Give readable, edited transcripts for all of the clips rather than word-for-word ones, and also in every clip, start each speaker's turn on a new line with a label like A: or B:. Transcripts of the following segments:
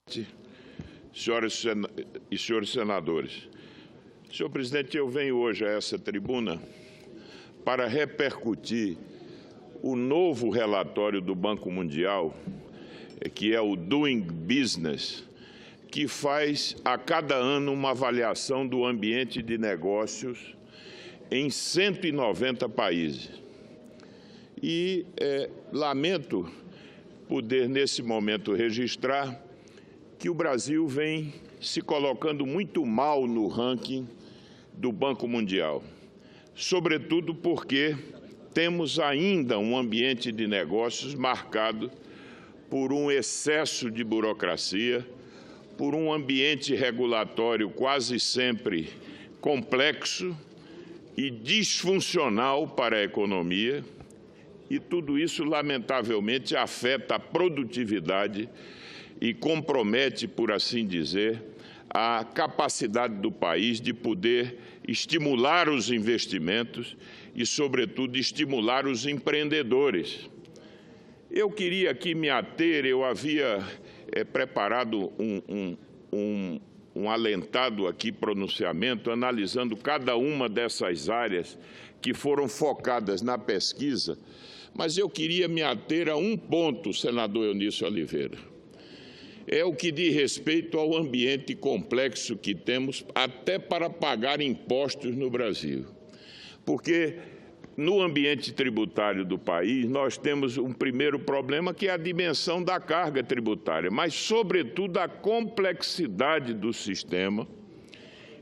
A: Senhoras e senhores senadores, senhor presidente, eu venho hoje a essa tribuna para repercutir o novo relatório do Banco Mundial, que é o Doing Business, que faz a cada ano uma avaliação do ambiente de negócios em 190 países. E lamento poder, nesse momento, registrar que o Brasil vem se colocando muito mal no ranking do Banco Mundial, sobretudo porque temos ainda um ambiente de negócios marcado por um excesso de burocracia, por um ambiente regulatório quase sempre complexo e disfuncional para a economia, e tudo isso, lamentavelmente, afeta a produtividade e compromete, por assim dizer, a capacidade do país de poder estimular os investimentos e, sobretudo, estimular os empreendedores. Eu queria aqui me ater, eu havia preparado um alentado aqui pronunciamento, analisando cada uma dessas áreas que foram focadas na pesquisa, mas eu queria me ater a um ponto, senador Eunício Oliveira. É o que diz respeito ao ambiente complexo que temos até para pagar impostos no Brasil. Porque no ambiente tributário do país nós temos um primeiro problema, que é a dimensão da carga tributária, mas, sobretudo, a complexidade do sistema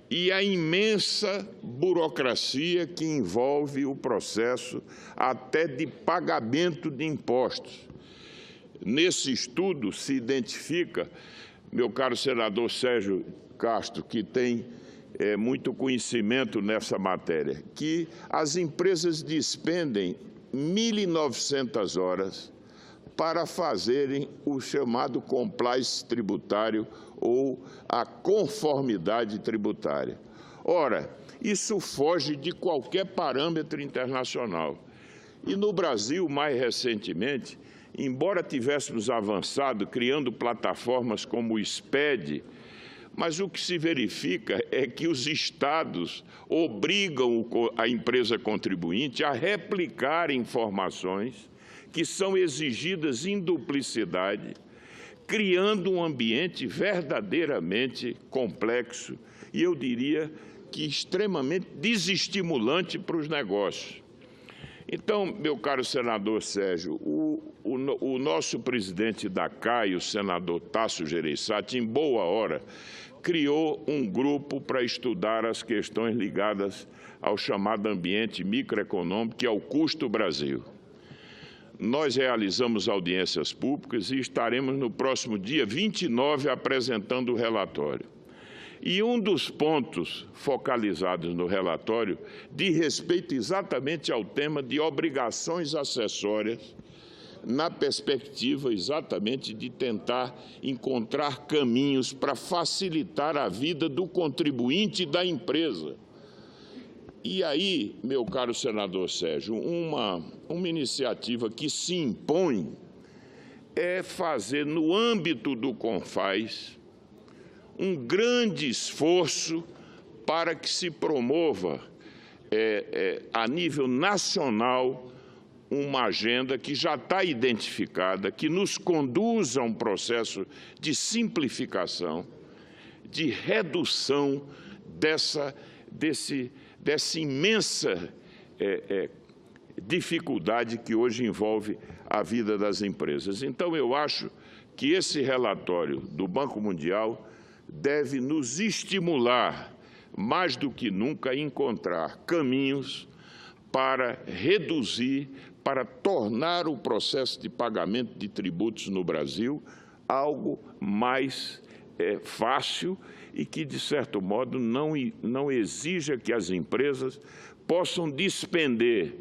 A: e a imensa burocracia que envolve o processo até de pagamento de impostos. Nesse estudo se identifica, meu caro senador Sérgio Castro, que tem muito conhecimento nessa matéria, que as empresas despendem 1.900 horas para fazerem o chamado compliance tributário ou a conformidade tributária. Ora, isso foge de qualquer parâmetro internacional. E no Brasil, mais recentemente, embora tivéssemos avançado criando plataformas como o SPED, mas o que se verifica é que os estados obrigam a empresa contribuinte a replicar informações que são exigidas em duplicidade, criando um ambiente verdadeiramente complexo e, eu diria, que extremamente desestimulante para os negócios. Então, meu caro senador Sérgio, o nosso presidente da CAI, o senador Tasso Gereissati, em boa hora, criou um grupo para estudar as questões ligadas ao chamado ambiente microeconômico, que é o Custo Brasil. Nós realizamos audiências públicas e estaremos no próximo dia 29 apresentando o relatório. E um dos pontos focalizados no relatório diz respeito exatamente ao tema de obrigações acessórias, na perspectiva exatamente de tentar encontrar caminhos para facilitar a vida do contribuinte e da empresa. E aí, meu caro senador Sérgio, uma iniciativa que se impõe é fazer, no âmbito do CONFAS, um grande esforço para que se promova, a nível nacional, uma agenda que já está identificada, que nos conduza a um processo de simplificação, de redução dessa imensa dificuldade que hoje envolve a vida das empresas. Então, eu acho que esse relatório do Banco Mundial deve nos estimular, mais do que nunca, a encontrar caminhos para reduzir, para tornar o processo de pagamento de tributos no Brasil algo mais fácil e que, de certo modo, não exija que as empresas possam despender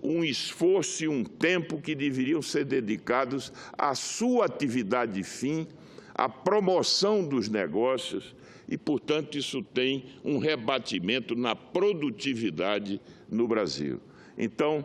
A: um esforço e um tempo que deveriam ser dedicados à sua atividade fim, à promoção dos negócios e, portanto, isso tem um rebatimento na produtividade no Brasil. Então,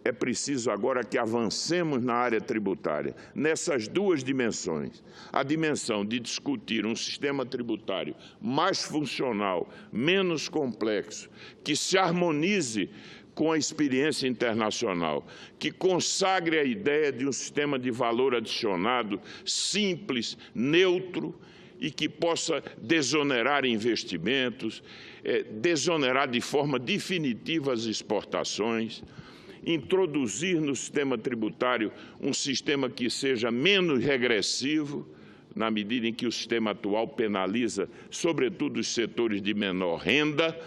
A: é preciso agora que avancemos na área tributária, nessas duas dimensões. A dimensão de discutir um sistema tributário mais funcional, menos complexo, que se harmonize com a experiência internacional, que consagre a ideia de um sistema de valor adicionado simples, neutro e que possa desonerar investimentos, desonerar de forma definitiva as exportações, introduzir no sistema tributário um sistema que seja menos regressivo, na medida em que o sistema atual penaliza, sobretudo, os setores de menor renda,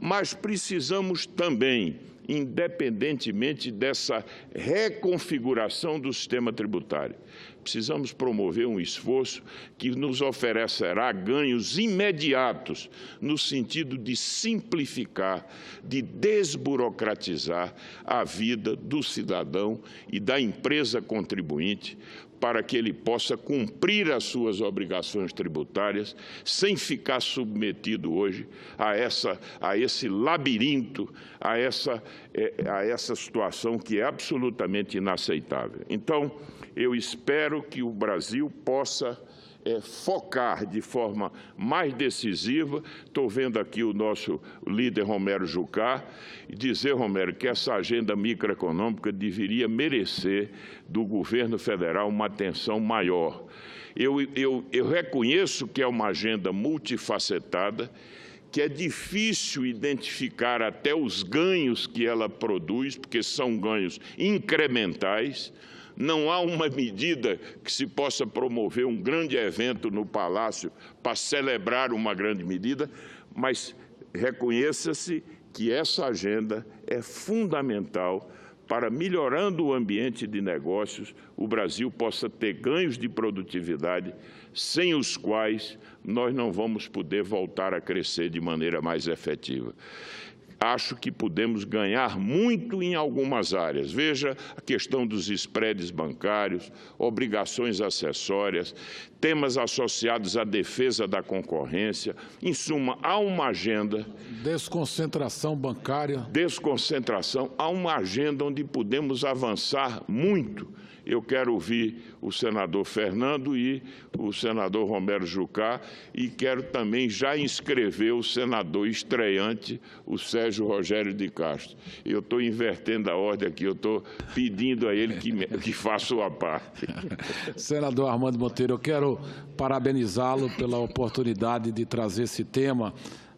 A: mas precisamos também, independentemente dessa reconfiguração do sistema tributário, precisamos promover um esforço que nos oferecerá ganhos imediatos no sentido de simplificar, de desburocratizar a vida do cidadão e da empresa contribuinte, para que ele possa cumprir as suas obrigações tributárias sem ficar submetido hoje a esse labirinto, a essa situação que é absolutamente inaceitável. Então, eu espero que o Brasil possa focar de forma mais decisiva. Estou vendo aqui o nosso líder Romero Jucá e dizer, Romero, que essa agenda microeconômica deveria merecer do governo federal uma atenção maior. Eu reconheço que é uma agenda multifacetada, que é difícil identificar até os ganhos que ela produz, porque são ganhos incrementais. Não há uma medida que se possa promover um grande evento no Palácio para celebrar uma grande medida, mas reconheça-se que essa agenda é fundamental para, melhorando o ambiente de negócios, o Brasil possa ter ganhos de produtividade, sem os quais nós não vamos poder voltar a crescer de maneira mais efetiva. Acho que podemos ganhar muito em algumas áreas. Veja a questão dos spreads bancários, obrigações acessórias, temas associados à defesa da concorrência. Em suma, há uma agenda...
B: Desconcentração bancária.
A: Desconcentração. Há uma agenda onde podemos avançar muito. Eu quero ouvir o senador Fernando e o senador Romero Jucá e quero também já inscrever o senador estreante, o Sérgio Rogério de Castro. Eu estou invertendo a ordem aqui, eu estou pedindo a ele que faça a parte.
B: Senador Armando Monteiro, eu quero parabenizá-lo pela oportunidade de trazer esse tema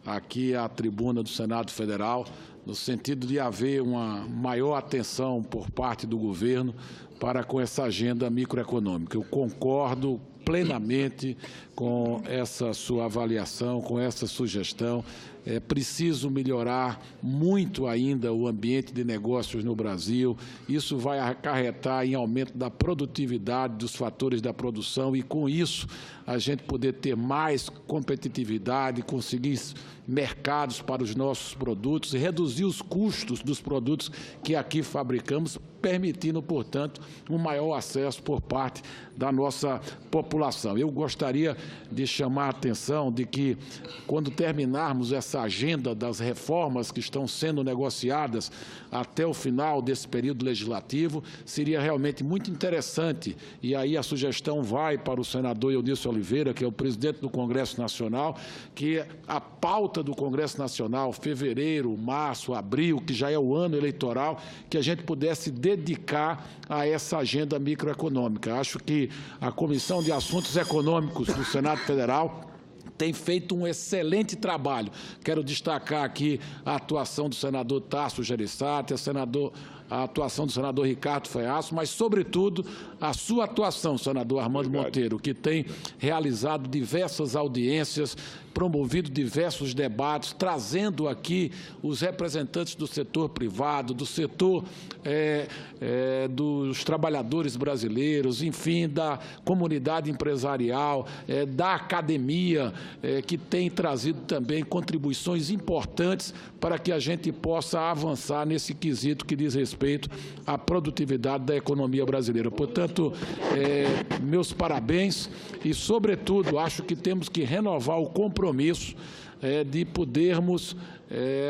B: aqui à tribuna do Senado Federal, no sentido de haver uma maior atenção por parte do governo para com essa agenda microeconômica. Eu concordo plenamente com essa sua avaliação, com essa sugestão. É preciso melhorar muito ainda o ambiente de negócios no Brasil. Isso vai acarretar em aumento da produtividade dos fatores da produção e, com isso, a gente poder ter mais competitividade, conseguir mercados para os nossos produtos e reduzir os custos dos produtos que aqui fabricamos, permitindo, portanto, um maior acesso por parte da nossa população. Eu gostaria de chamar a atenção de que, quando terminarmos essa agenda das reformas que estão sendo negociadas até o final desse período legislativo, seria realmente muito interessante, e aí a sugestão vai para o senador Eunício Oliveira, que é o presidente do Congresso Nacional, que a pauta do Congresso Nacional, fevereiro, março, abril, que já é o ano eleitoral, que a gente pudesse dedicar a essa agenda microeconômica. Acho que a Comissão de Assuntos Econômicos do Senado Federal tem feito um excelente trabalho. Quero destacar aqui a atuação do senador Tasso Gereissati, a atuação do senador Ricardo Feaço, mas, sobretudo, a sua atuação, senador Armando Monteiro, que tem realizado diversas audiências, promovido diversos debates, trazendo aqui os representantes do setor privado, do setor dos trabalhadores brasileiros, enfim, da comunidade empresarial, da academia, que tem trazido também contribuições importantes para que a gente possa avançar nesse quesito que diz respeito à produtividade da economia brasileira. Portanto, meus parabéns e, sobretudo, acho que temos que renovar o compromisso de podermos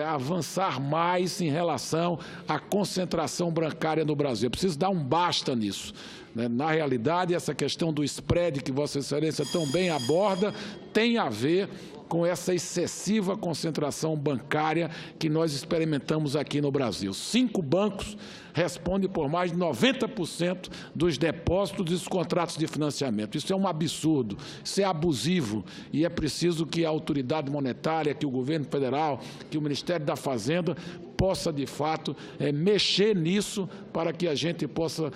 B: avançar mais em relação à concentração bancária no Brasil. É preciso dar um basta nisso. Na realidade, essa questão do spread que Vossa Excelência tão bem aborda tem a ver com essa excessiva concentração bancária que nós experimentamos aqui no Brasil. 5 bancos respondem por mais de 90% dos depósitos e dos contratos de financiamento. Isso é um absurdo, isso é abusivo e é preciso que a autoridade monetária, que o governo federal, que o Ministério da Fazenda possa, de fato, mexer nisso para que a gente possa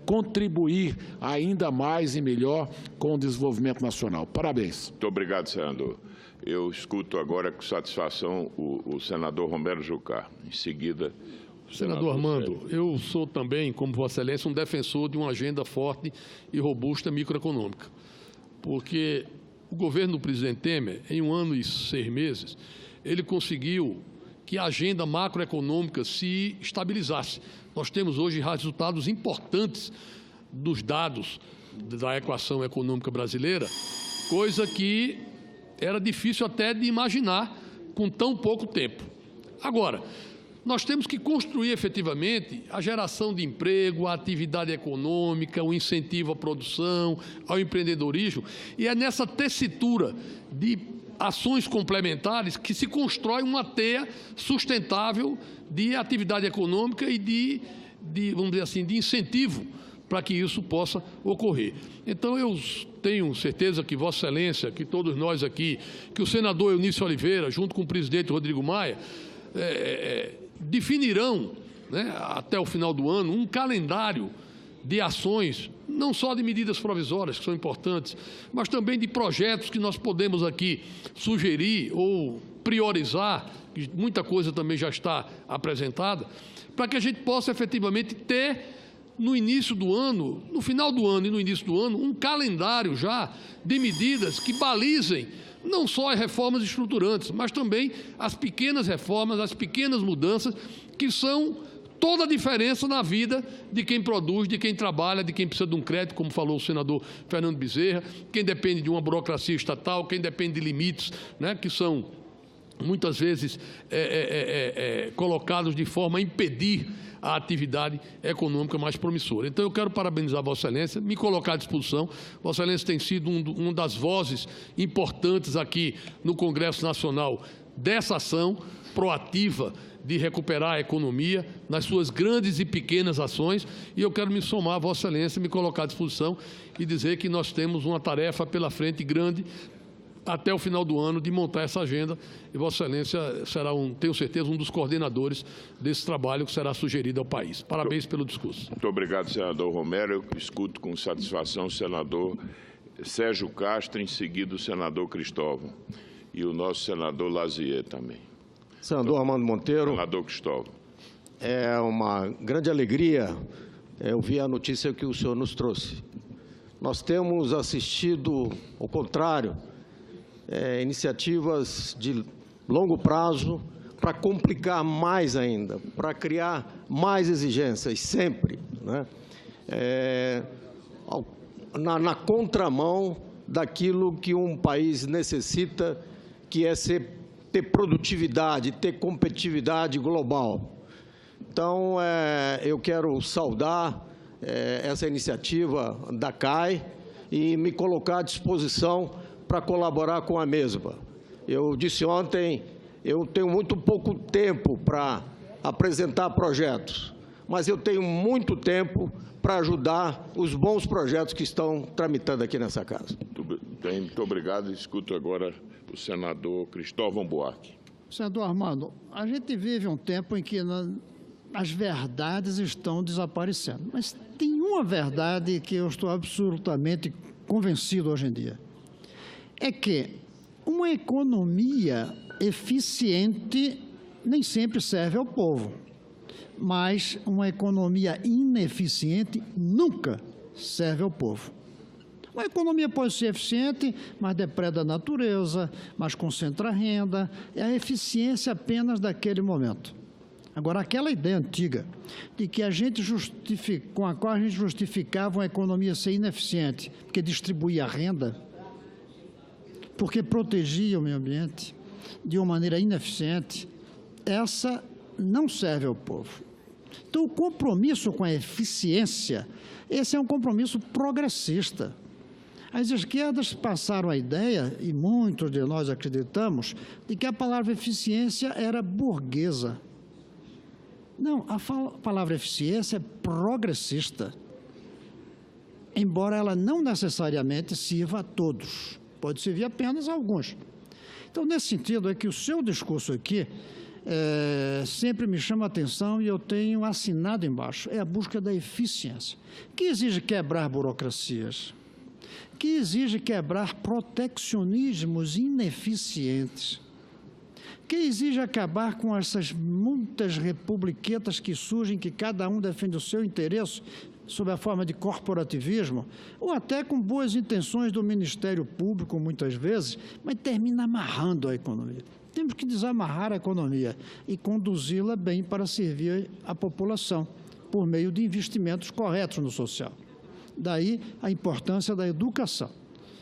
B: contribuir ainda mais e melhor com o desenvolvimento nacional. Parabéns.
A: Muito obrigado, senador. Eu escuto agora com satisfação o senador Romero Jucá. Em seguida, o
C: senador Armando, eu sou também, como Vossa Excelência, um defensor de uma agenda forte e robusta microeconômica, porque o governo do presidente Temer, em 1 ano e 6 meses, ele conseguiu que a agenda macroeconômica se estabilizasse. Nós temos hoje resultados importantes dos dados da equação econômica brasileira, coisa que era difícil até de imaginar com tão pouco tempo. Agora, nós temos que construir efetivamente a geração de emprego, a atividade econômica, o incentivo à produção, ao empreendedorismo, e é nessa tessitura de ações complementares que se constrói uma teia sustentável de atividade econômica e de vamos dizer assim, de incentivo para que isso possa ocorrer. Então, eu tenho certeza que Vossa Excelência, que todos nós aqui, que o senador Eunício Oliveira, junto com o presidente Rodrigo Maia, definirão, até o final do ano, um calendário de ações, não só de medidas provisórias, que são importantes, mas também de projetos que nós podemos aqui sugerir ou priorizar, que muita coisa também já está apresentada, para que a gente possa efetivamente ter, no início do ano, no final do ano e no início do ano, um calendário já de medidas que balizem não só as reformas estruturantes, mas também as pequenas reformas, as pequenas mudanças que são toda a diferença na vida de quem produz, de quem trabalha, de quem precisa de um crédito, como falou o senador Fernando Bezerra, quem depende de uma burocracia estatal, quem depende de limites, que são muitas vezes colocados de forma a impedir a atividade econômica mais promissora. Então, eu quero parabenizar Vossa Excelência, me colocar à disposição. Vossa Excelência tem sido uma das vozes importantes aqui no Congresso Nacional dessa ação proativa de recuperar a economia nas suas grandes e pequenas ações, e eu quero me somar a Vossa Excelência, me colocar à disposição e dizer que nós temos uma tarefa pela frente grande até o final do ano de montar essa agenda, e Vossa Excelência será, tenho certeza, um dos coordenadores desse trabalho que será sugerido ao país. Parabéns pelo discurso.
A: Muito obrigado, senador Romero. Eu escuto com satisfação o senador Sérgio Castro, em seguida o senador Cristóvão e o nosso senador Lazier também.
D: Senador Armando Monteiro.
A: Senador Cristóvão.
D: É uma grande alegria ouvir a notícia que o senhor nos trouxe. Nós temos assistido, ao contrário, iniciativas de longo prazo para complicar mais ainda, para criar mais exigências, sempre, na contramão daquilo que um país necessita, que é ter produtividade, ter competitividade global. Então, eu quero saudar essa iniciativa da CAI e me colocar à disposição para colaborar com a mesma. Eu disse ontem, eu tenho muito pouco tempo para apresentar projetos, mas eu tenho muito tempo para ajudar os bons projetos que estão tramitando aqui nessa casa.
A: Muito obrigado. Escuto agora o senador Cristóvão Buarque.
E: Senador Armando, a gente vive um tempo em que as verdades estão desaparecendo, mas tem uma verdade que eu estou absolutamente convencido hoje em dia. É que uma economia eficiente nem sempre serve ao povo, mas uma economia ineficiente nunca serve ao povo. Uma economia pode ser eficiente, mas depreda a natureza, mas concentra a renda, é a eficiência apenas daquele momento. Agora, aquela ideia antiga de que com a qual a gente justificava uma economia ser ineficiente, porque distribuía a renda, porque protegia o meio ambiente, de uma maneira ineficiente, essa não serve ao povo. Então, o compromisso com a eficiência, esse é um compromisso progressista. As esquerdas passaram a ideia, e muitos de nós acreditamos, de que a palavra eficiência era burguesa. Não, a palavra eficiência é progressista, embora ela não necessariamente sirva a todos, pode servir apenas a alguns. Então, nesse sentido, é que o seu discurso aqui sempre me chama a atenção e eu tenho assinado embaixo, é a busca da eficiência, que exige quebrar burocracias, que exige quebrar proteccionismos ineficientes, que exige acabar com essas muitas republiquetas que surgem, que cada um defende o seu interesse sob a forma de corporativismo, ou até com boas intenções do Ministério Público, muitas vezes, mas termina amarrando a economia. Temos que desamarrar a economia e conduzi-la bem para servir à população, por meio de investimentos corretos no social. Daí a importância da educação.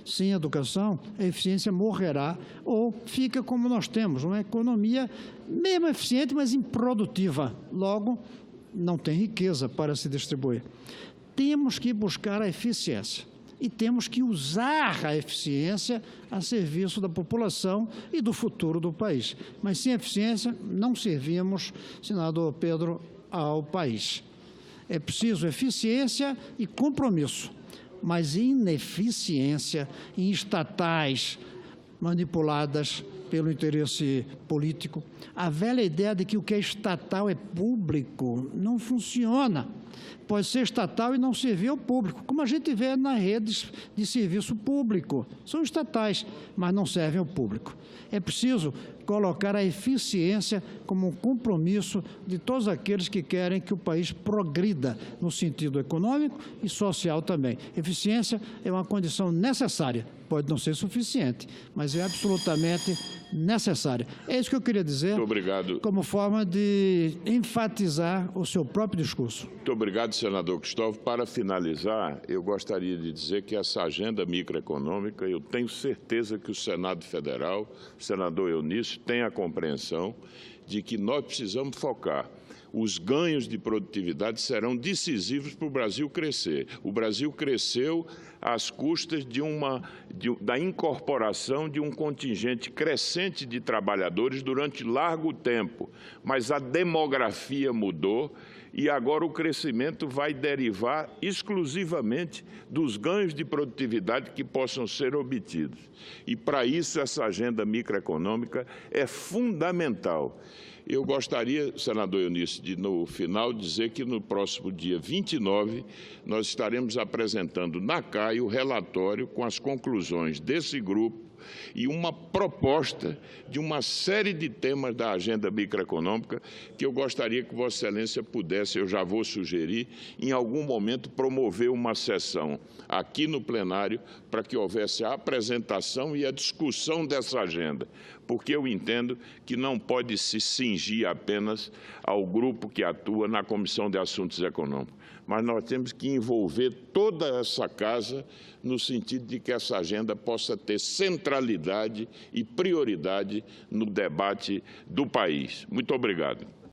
E: Sem educação, a eficiência morrerá ou fica como nós temos, uma economia mesmo eficiente, mas improdutiva. Logo, não tem riqueza para se distribuir. Temos que buscar a eficiência e temos que usar a eficiência a serviço da população e do futuro do país. Mas sem eficiência, não servimos, senador Pedro, ao país. É preciso eficiência e compromisso, mas ineficiência em estatais manipuladas pelo interesse político. A velha ideia de que o que é estatal é público não funciona. Pode ser estatal e não servir ao público, como a gente vê nas redes de serviço público. São estatais, mas não servem ao público. É preciso colocar a eficiência como um compromisso de todos aqueles que querem que o país progrida no sentido econômico e social também. Eficiência é uma condição necessária, pode não ser suficiente, mas é absolutamente necessária. É isso que eu queria dizer.
A: Muito obrigado.
E: Como forma de enfatizar o seu próprio discurso.
A: Muito obrigado, senador Cristóvão. Para finalizar, eu gostaria de dizer que essa agenda microeconômica, eu tenho certeza que o Senado Federal, o senador Eunício, tem a compreensão de que nós precisamos focar. Os ganhos de produtividade serão decisivos para o Brasil crescer. O Brasil cresceu às custas da incorporação de um contingente crescente de trabalhadores durante largo tempo, mas a demografia mudou e agora o crescimento vai derivar exclusivamente dos ganhos de produtividade que possam ser obtidos. E, para isso, essa agenda microeconômica é fundamental. Eu gostaria, senador Eunício, de, no final, dizer que no próximo dia 29, nós estaremos apresentando na CAI o relatório com as conclusões desse grupo e uma proposta de uma série de temas da agenda microeconômica que eu gostaria que Vossa Excelência pudesse, eu já vou sugerir, em algum momento promover uma sessão aqui no plenário para que houvesse a apresentação e a discussão dessa agenda, porque eu entendo que não pode se cingir apenas ao grupo que atua na Comissão de Assuntos Econômicos, mas nós temos que envolver toda essa casa no sentido de que essa agenda possa ter centralidade e prioridade no debate do país. Muito obrigado.